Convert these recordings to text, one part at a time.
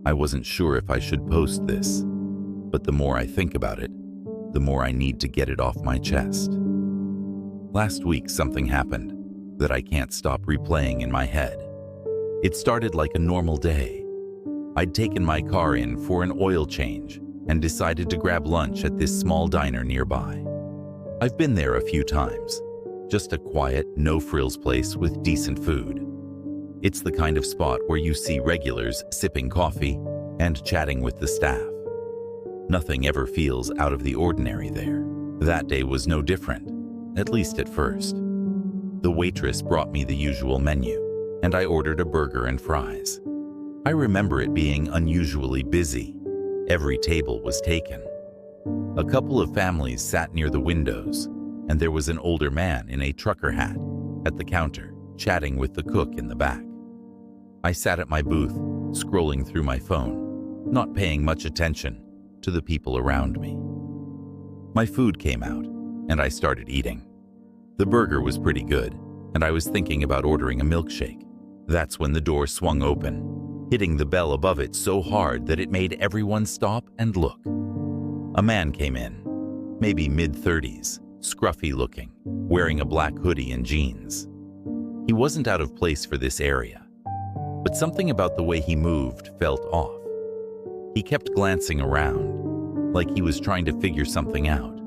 I wasn't sure if I should post this, but the more I think about it, the more I need to get it off my chest. Last week, something happened that I can't stop replaying in my head. It started like a normal day. I'd taken my car in for an oil change and decided to grab lunch at this small diner nearby. I've been there a few times. Just a quiet, no-frills place with decent food. It's the kind of spot where you see regulars sipping coffee and chatting with the staff. Nothing ever feels out of the ordinary there. That day was no different, at least at first. The waitress brought me the usual menu, and I ordered a burger and fries. I remember it being unusually busy. Every table was taken. A couple of families sat near the windows, and there was an older man in a trucker hat at the counter, chatting with the cook in the back. I sat at my booth, scrolling through my phone, not paying much attention to the people around me. My food came out, and I started eating. The burger was pretty good, and I was thinking about ordering a milkshake. That's when the door swung open, hitting the bell above it so hard that it made everyone stop and look. A man came in, maybe mid-30s, scruffy looking, wearing a black hoodie and jeans. He wasn't out of place for this area, but something about the way he moved felt off. He kept glancing around, like he was trying to figure something out.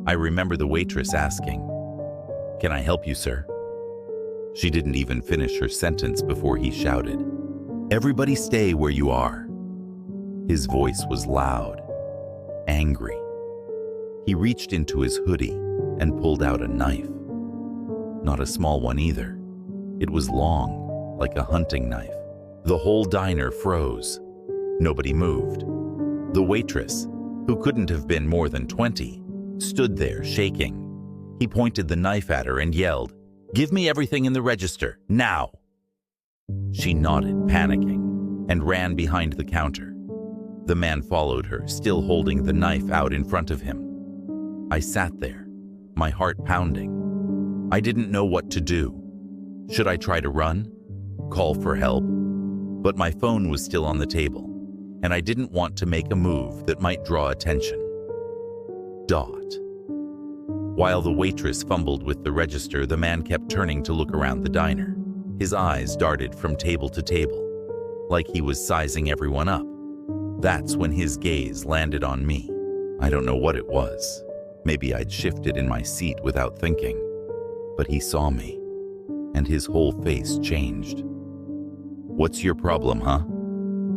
I remember the waitress asking, "Can I help you, sir?" She didn't even finish her sentence before he shouted, "Everybody stay where you are." His voice was loud, angry. He reached into his hoodie and pulled out a knife. Not a small one either. It was long, like a hunting knife. The whole diner froze. Nobody moved. The waitress, who couldn't have been more than 20, stood there shaking. He pointed the knife at her and yelled, "Give me everything in the register, now!" She nodded, panicking, and ran behind the counter. The man followed her, still holding the knife out in front of him. I sat there, my heart pounding. I didn't know what to do. Should I try to run? Call for help? But my phone was still on the table, and I didn't want to make a move that might draw attention. While the waitress fumbled with the register, the man kept turning to look around the diner. His eyes darted from table to table, like he was sizing everyone up. That's when his gaze landed on me. I don't know what it was. Maybe I'd shifted in my seat without thinking. But he saw me, and his whole face changed. "What's your problem, huh?"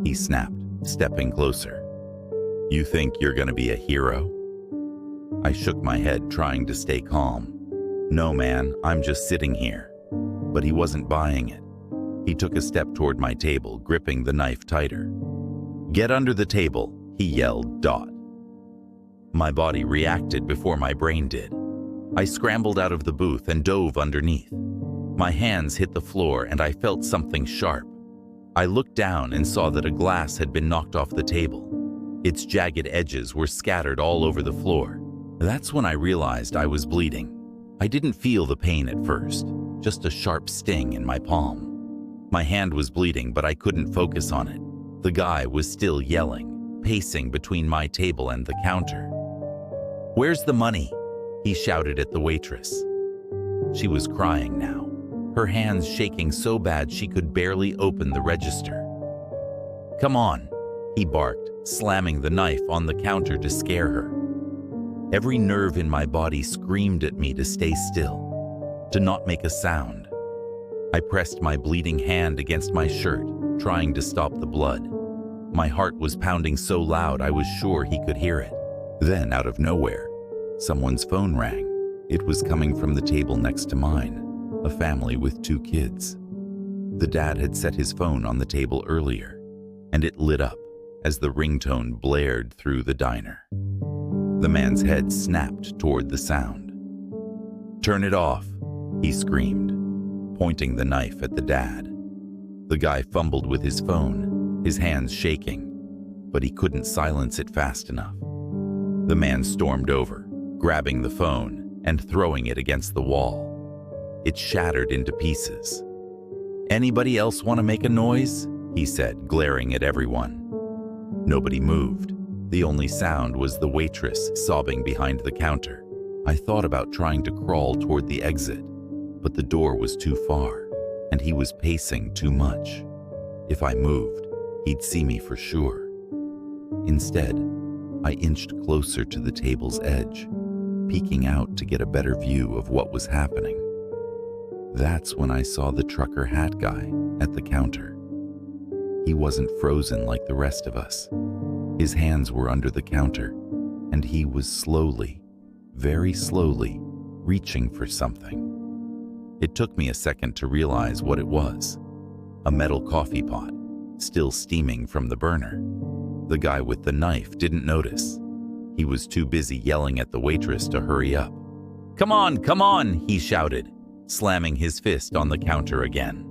he snapped, stepping closer. "You think you're gonna be a hero?" I shook my head, trying to stay calm. "No, man, I'm just sitting here." But he wasn't buying it. He took a step toward my table, gripping the knife tighter. "Get under the table," he yelled. My body reacted before my brain did. I scrambled out of the booth and dove underneath. My hands hit the floor and I felt something sharp. I looked down and saw that a glass had been knocked off the table. Its jagged edges were scattered all over the floor. That's when I realized I was bleeding. I didn't feel the pain at first, just a sharp sting in my palm. My hand was bleeding, but I couldn't focus on it. The guy was still yelling, pacing between my table and the counter. "Where's the money?" he shouted at the waitress. She was crying now, her hands shaking so bad she could barely open the register. "Come on," he barked, slamming the knife on the counter to scare her. Every nerve in my body screamed at me to stay still, to not make a sound. I pressed my bleeding hand against my shirt, trying to stop the blood. My heart was pounding so loud I was sure he could hear it. Then, out of nowhere, someone's phone rang. It was coming from the table next to mine, a family with 2 kids. The dad had set his phone on the table earlier, and it lit up as the ringtone blared through the diner. The man's head snapped toward the sound. "Turn it off," he screamed, pointing the knife at the dad. The guy fumbled with his phone, his hands shaking, but he couldn't silence it fast enough. The man stormed over, grabbing the phone and throwing it against the wall. It shattered into pieces. "Anybody else want to make a noise?" he said, glaring at everyone. Nobody moved. The only sound was the waitress sobbing behind the counter. I thought about trying to crawl toward the exit, but the door was too far, and he was pacing too much. If I moved, he'd see me for sure. Instead, I inched closer to the table's edge, peeking out to get a better view of what was happening. That's when I saw the trucker hat guy at the counter. He wasn't frozen like the rest of us. His hands were under the counter, and he was slowly, very slowly, reaching for something. It took me a second to realize what it was. A metal coffee pot, still steaming from the burner. The guy with the knife didn't notice. He was too busy yelling at the waitress to hurry up. Come on, he shouted, slamming his fist on the counter again.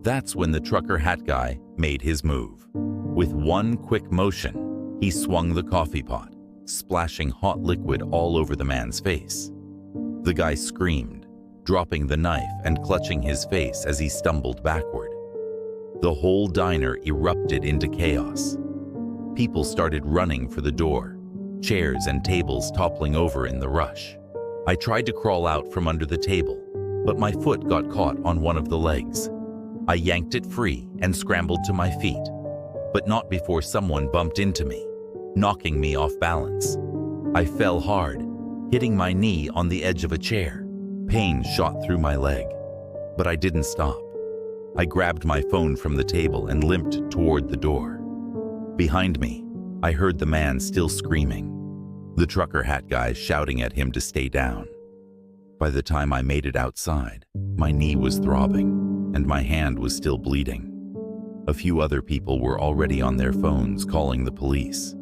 That's when the trucker hat guy made his move. With one quick motion, he swung the coffee pot, splashing hot liquid all over the man's face. The guy screamed, dropping the knife and clutching his face as he stumbled backward. The whole diner erupted into chaos. People started running for the door, chairs and tables toppling over in the rush. I tried to crawl out from under the table, but my foot got caught on one of the legs. I yanked it free and scrambled to my feet, but not before someone bumped into me, knocking me off balance. I fell hard, hitting my knee on the edge of a chair. Pain shot through my leg, but I didn't stop. I grabbed my phone from the table and limped toward the door. Behind me, I heard the man still screaming, the trucker hat guy shouting at him to stay down. By the time I made it outside, my knee was throbbing, and my hand was still bleeding. A few other people were already on their phones calling the police.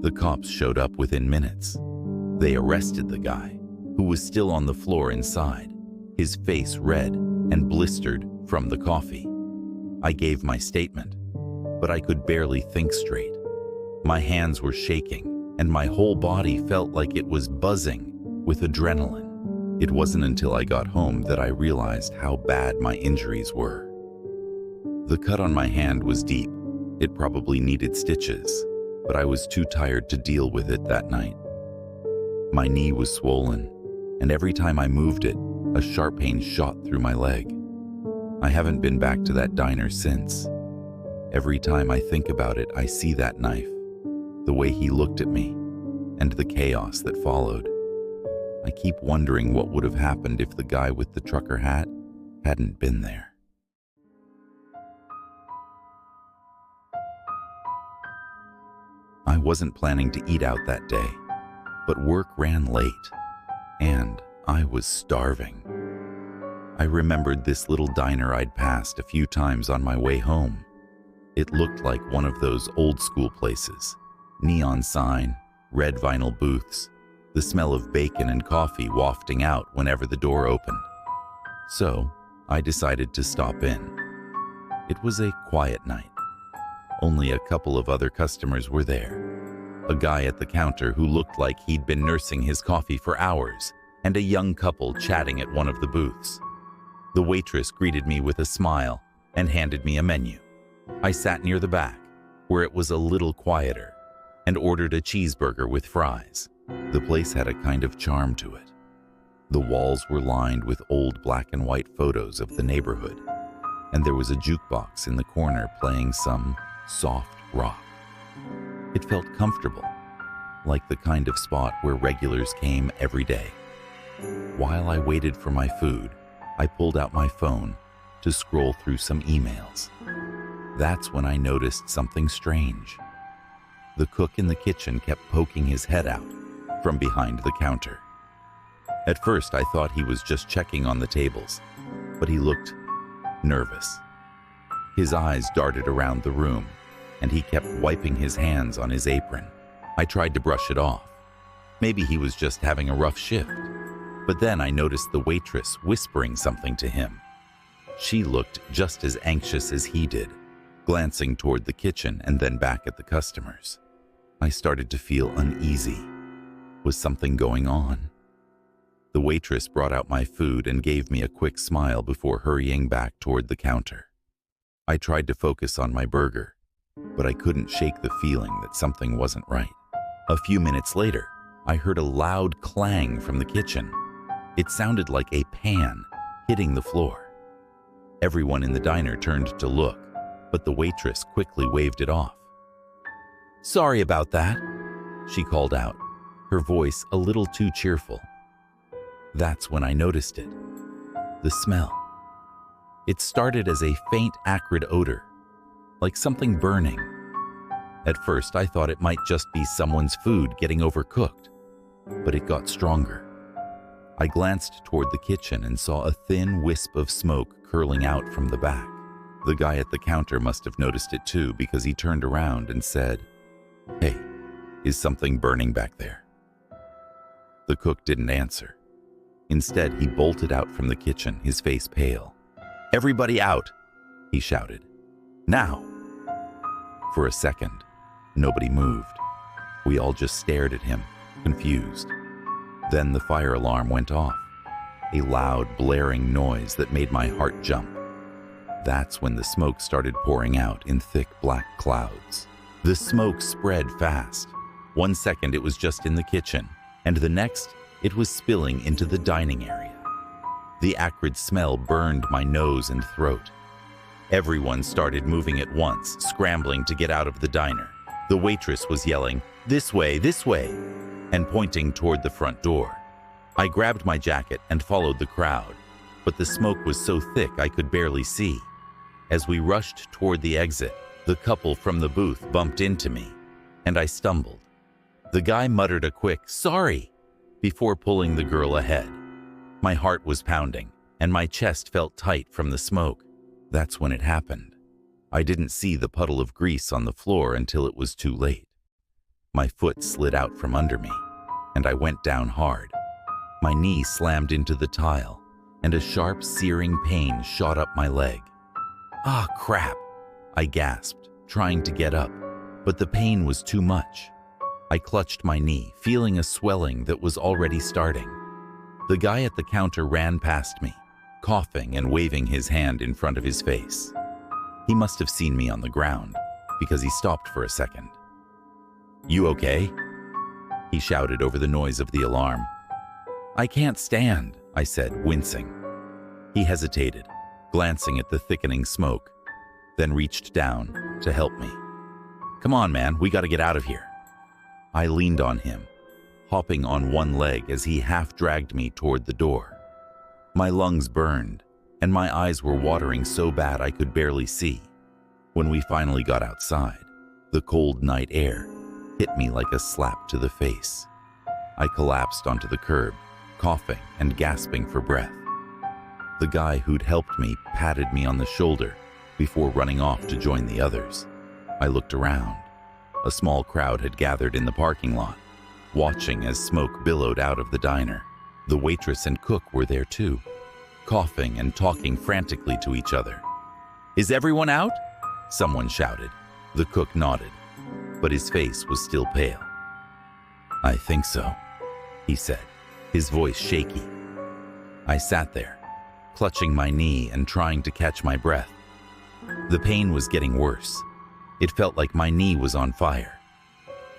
The cops showed up within minutes. They arrested the guy, who was still on the floor inside, his face red and blistered from the coffee. I gave my statement, but I could barely think straight. My hands were shaking, and my whole body felt like it was buzzing with adrenaline. It wasn't until I got home that I realized how bad my injuries were. The cut on my hand was deep. It probably needed stitches, but I was too tired to deal with it that night. My knee was swollen, and every time I moved it, a sharp pain shot through my leg. I haven't been back to that diner since. Every time I think about it, I see that knife, the way he looked at me, and the chaos that followed. I keep wondering what would have happened if the guy with the trucker hat hadn't been there. I wasn't planning to eat out that day, but work ran late, and I was starving. I remembered this little diner I'd passed a few times on my way home. It looked like one of those old-school places. Neon sign, red vinyl booths, the smell of bacon and coffee wafting out whenever the door opened. So, I decided to stop in. It was a quiet night. Only a couple of other customers were there. A guy at the counter who looked like he'd been nursing his coffee for hours, and a young couple chatting at one of the booths. The waitress greeted me with a smile and handed me a menu. I sat near the back, where it was a little quieter, and ordered a cheeseburger with fries. The place had a kind of charm to it. The walls were lined with old black and white photos of the neighborhood, and there was a jukebox in the corner playing some soft rock. It felt comfortable, like the kind of spot where regulars came every day. While I waited for my food, I pulled out my phone to scroll through some emails. That's when I noticed something strange. The cook in the kitchen kept poking his head out from behind the counter. At first, I thought he was just checking on the tables, but he looked nervous. His eyes darted around the room, and he kept wiping his hands on his apron. I tried to brush it off. Maybe he was just having a rough shift. But then I noticed the waitress whispering something to him. She looked just as anxious as he did, glancing toward the kitchen and then back at the customers. I started to feel uneasy. Was something going on? The waitress brought out my food and gave me a quick smile before hurrying back toward the counter. I tried to focus on my burger, but I couldn't shake the feeling that something wasn't right. A few minutes later, I heard a loud clang from the kitchen. It sounded like a pan hitting the floor. Everyone in the diner turned to look, but the waitress quickly waved it off. "Sorry about that," she called out, her voice a little too cheerful. That's when I noticed it. The smell. It started as a faint, acrid odor, like something burning. At first, I thought it might just be someone's food getting overcooked, but it got stronger. I glanced toward the kitchen and saw a thin wisp of smoke curling out from the back. The guy at the counter must have noticed it too, because he turned around and said, "Hey, is something burning back there?" The cook didn't answer. Instead, he bolted out from the kitchen, his face pale. "Everybody out!" he shouted. "Now!" For a second, nobody moved. We all just stared at him, confused. Then the fire alarm went off, a loud, blaring noise that made my heart jump. That's when the smoke started pouring out in thick black clouds. The smoke spread fast. 1 second it was just in the kitchen, and the next it was spilling into the dining area. The acrid smell burned my nose and throat. Everyone started moving at once, scrambling to get out of the diner. The waitress was yelling, this way," and pointing toward the front door. I grabbed my jacket and followed the crowd, but the smoke was so thick I could barely see. As we rushed toward the exit, the couple from the booth bumped into me, and I stumbled. The guy muttered a quick, "Sorry," before pulling the girl ahead. My heart was pounding, and my chest felt tight from the smoke. That's when it happened. I didn't see the puddle of grease on the floor until it was too late. My foot slid out from under me, and I went down hard. My knee slammed into the tile, and a sharp, searing pain shot up my leg. "Ah, crap," I gasped, trying to get up, but the pain was too much. I clutched my knee, feeling a swelling that was already starting. The guy at the counter ran past me, coughing and waving his hand in front of his face. He must have seen me on the ground, because he stopped for a second. "You okay?" he shouted over the noise of the alarm. "I can't stand," I said, wincing. He hesitated, glancing at the thickening smoke, then reached down to help me. "Come on, man, we gotta get out of here." I leaned on him, hopping on one leg as he half-dragged me toward the door. My lungs burned, and my eyes were watering so bad I could barely see. When we finally got outside, the cold night air hit me like a slap to the face. I collapsed onto the curb, coughing and gasping for breath. The guy who'd helped me patted me on the shoulder before running off to join the others. I looked around. A small crowd had gathered in the parking lot, watching as smoke billowed out of the diner. The waitress and cook were there too, coughing and talking frantically to each other. "Is everyone out?" someone shouted. The cook nodded, but his face was still pale. "I think so," he said, his voice shaky. I sat there, clutching my knee and trying to catch my breath. The pain was getting worse. It felt like my knee was on fire.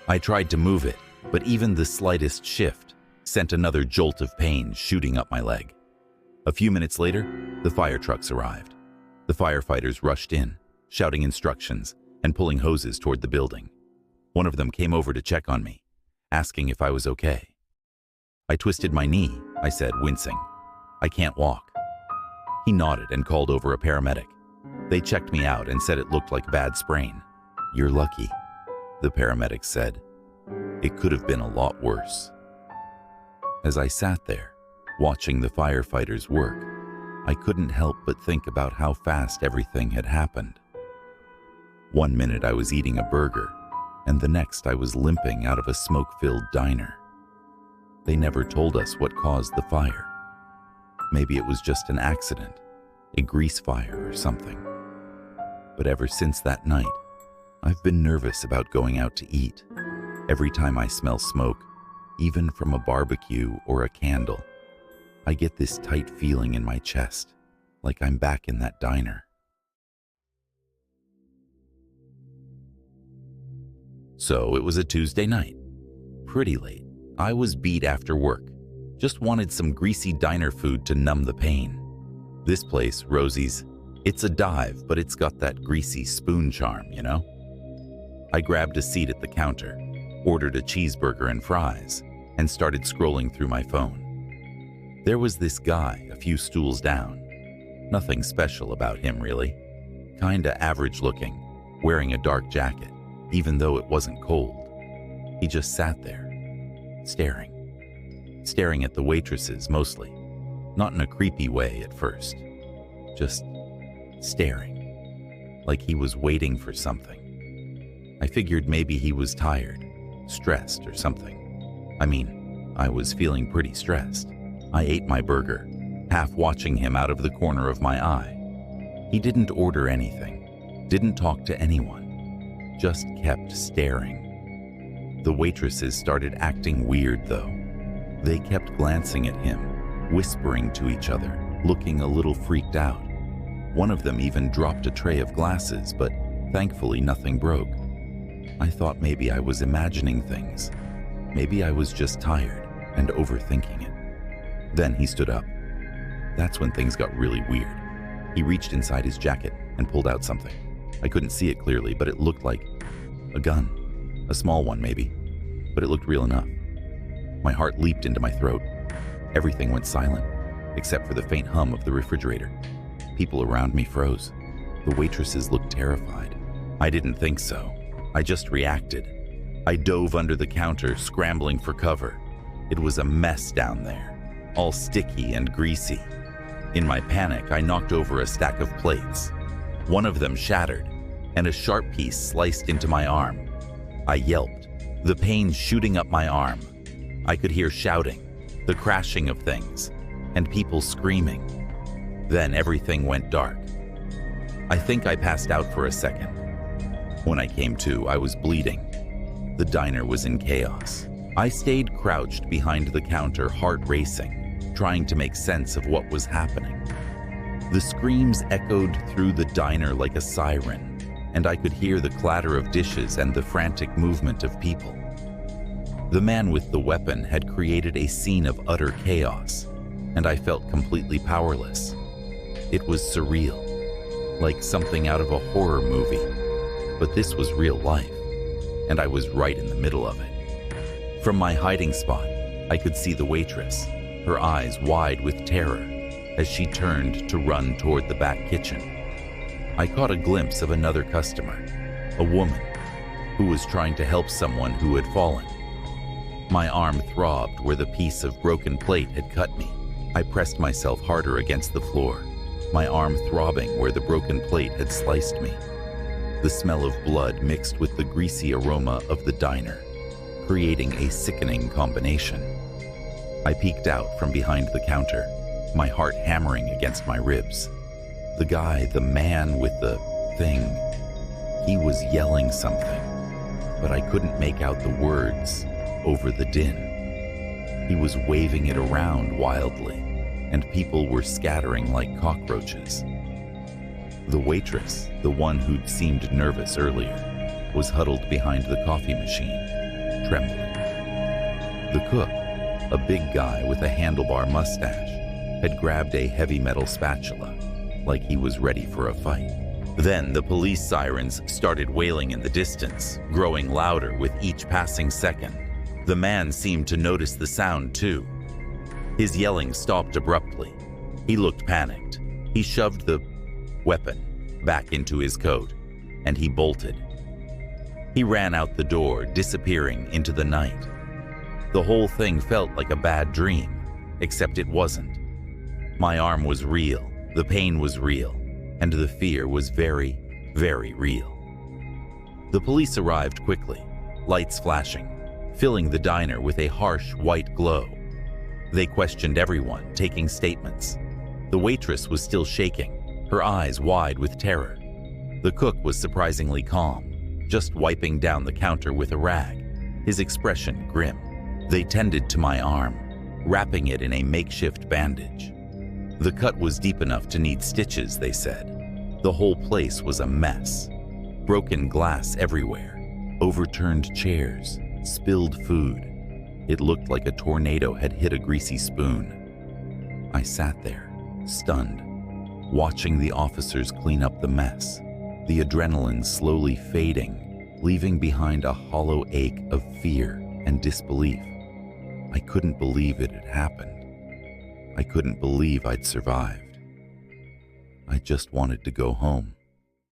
I tried to move it, but even the slightest shift sent another jolt of pain shooting up my leg. A few minutes later, the fire trucks arrived. The firefighters rushed in, shouting instructions and pulling hoses toward the building. One of them came over to check on me, asking if I was okay. "I twisted my knee," I said, wincing. "I can't walk." He nodded and called over a paramedic. They checked me out and said it looked like a bad sprain. "You're lucky," the paramedic said. "It could have been a lot worse." As I sat there, watching the firefighters work, I couldn't help but think about how fast everything had happened. One minute I was eating a burger, and the next I was limping out of a smoke-filled diner. They never told us what caused the fire. Maybe it was just an accident, a grease fire or something. But ever since that night, I've been nervous about going out to eat. Every time I smell smoke, even from a barbecue or a candle, I get this tight feeling in my chest, like I'm back in that diner. So it was a Tuesday night. Pretty late. I was beat after work. Just wanted some greasy diner food to numb the pain. This place, Rosie's, it's a dive, but it's got that greasy spoon charm, you know? I grabbed a seat at the counter, ordered a cheeseburger and fries, and started scrolling through my phone. There was this guy a few stools down. Nothing special about him, really. Kinda average looking, wearing a dark jacket, even though it wasn't cold. He just sat there, staring at the waitresses mostly, not in a creepy way at first, just staring, like he was waiting for something. I figured maybe he was tired, stressed or something. I mean, I was feeling pretty stressed. I ate my burger, half watching him out of the corner of my eye. He didn't order anything, didn't talk to anyone, just kept staring. The waitresses started acting weird though. They kept glancing at him, whispering to each other, looking a little freaked out. One of them even dropped a tray of glasses, but thankfully nothing broke. I thought maybe I was imagining things. Maybe I was just tired and overthinking it. Then he stood up. That's when things got really weird. He reached inside his jacket and pulled out something. I couldn't see it clearly, but it looked like a gun. A small one maybe, but it looked real enough. My heart leaped into my throat. Everything went silent, except for the faint hum of the refrigerator. People around me froze. The waitresses looked terrified. I didn't think so. I just reacted. I dove under the counter, scrambling for cover. It was a mess down there, all sticky and greasy. In my panic, I knocked over a stack of plates. One of them shattered, and a sharp piece sliced into my arm. I yelped, the pain shooting up my arm. I could hear shouting, the crashing of things, and people screaming. Then everything went dark. I think I passed out for a second. When I came to, I was bleeding. The diner was in chaos. I stayed crouched behind the counter, heart racing, trying to make sense of what was happening. The screams echoed through the diner like a siren, and I could hear the clatter of dishes and the frantic movement of people. The man with the weapon had created a scene of utter chaos, and I felt completely powerless. It was surreal, like something out of a horror movie, but this was real life, and I was right in the middle of it. From my hiding spot, I could see the waitress, her eyes wide with terror, as she turned to run toward the back kitchen. I caught a glimpse of another customer, a woman, who was trying to help someone who had fallen. My arm throbbed where the piece of broken plate had cut me. I pressed myself harder against the floor, my arm throbbing where the broken plate had sliced me. The smell of blood mixed with the greasy aroma of the diner, creating a sickening combination. I peeked out from behind the counter, my heart hammering against my ribs. The guy, the man with the thing, he was yelling something, but I couldn't make out the words over the din. He was waving it around wildly, and people were scattering like cockroaches. The waitress, the one who'd seemed nervous earlier, was huddled behind the coffee machine, trembling. The cook, a big guy with a handlebar mustache, had grabbed a heavy metal spatula, like he was ready for a fight. Then the police sirens started wailing in the distance, growing louder with each passing second. The man seemed to notice the sound too. His yelling stopped abruptly. He looked panicked. He shoved the weapon back into his coat, and he bolted. He ran out the door, disappearing into the night. The whole thing felt like a bad dream, except it wasn't. My arm was real, the pain was real, and the fear was very, very real. The police arrived quickly, lights flashing, filling the diner with a harsh white glow. They questioned everyone, taking statements. The waitress was still shaking, her eyes wide with terror. The cook was surprisingly calm, just wiping down the counter with a rag, his expression grim. They tended to my arm, wrapping it in a makeshift bandage. The cut was deep enough to need stitches, they said. The whole place was a mess. Broken glass everywhere. Overturned chairs, spilled food. It looked like a tornado had hit a greasy spoon. I sat there, stunned, watching the officers clean up the mess, the adrenaline slowly fading, leaving behind a hollow ache of fear and disbelief. I couldn't believe it had happened. I couldn't believe I'd survived. I just wanted to go home.